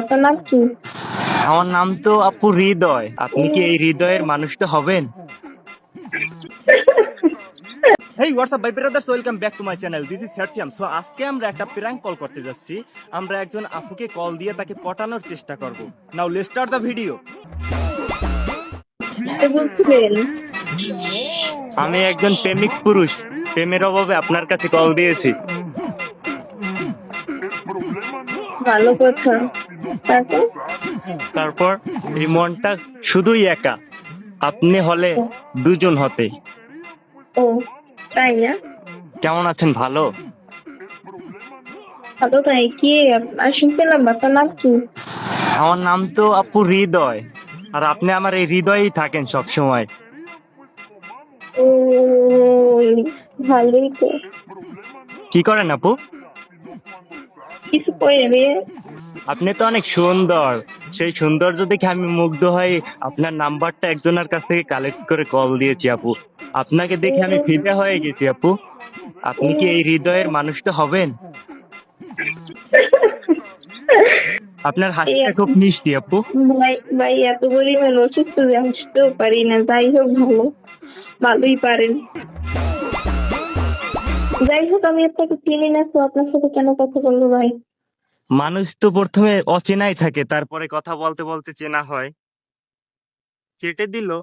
আপনার নাম কি? আমার নাম তো আপু হৃদয়। আপনি কি এই হৃদয়ের মানুষটা হবেন? হেই হোয়াটসঅ্যাপ ভাই brothers, welcome back to my channel. This is সার্চিয়াম। সো আজকে আমরা একটা প্র্যাঙ্ক কল করতে যাচ্ছি। আমরা একজন আফুকে কল দিয়ে তাকে পটানোর চেষ্টা করব। Now let's start the video. কে বলছিলেন? আমি একজন প্রেমিক পুরুষ। প্রেমের অভাবে আপনার কাছে কল দিয়েছি। ভালো কথা। তারপর? তারপর এই মনটা শুধুই একা। আপনি হলে দুজন হতে। ও, তাই না? কেমন আছেন? ভালো। ভালো তাই কি? আর শুনতে পেলাম আপনার নাম কি? আমার নাম তো আপু হৃদয়। আর আপনি আমার এই হৃদয়েই থাকেন সব সময়। ও, ভালোই তো। কি করেন আপু? কিছু করে রে। আপনি তো অনেক সুন্দর। সেই সৌন্দর্য দেখে আমি মুগ্ধ হয়ে আপনার নাম্বারটা একজনের কাছ থেকে কালেক্ট করে কল দিয়েছি আপু। আপনাকে দেখে আমি ফিদা হয়ে গেছি আপু। আপনি কি এই হৃদয়ের মানুষটা হবেন? আপনার হাসিটা খুব মিষ্টি আপু। ভাই ভাই, এত পরিমাণ অসুস্থ যে হাসতেও পারি না। যাই হোক, ভালোই পারেন। যাই হোক, আমি আপনাকে চিনি না, তো আপনার সাথে কেন কথা বলবো ভাই? মানুষ তো প্রথমে অচেনাই থাকে, তারপরে কথা বলতে বলতে চেনা হয়। কেটে দিল।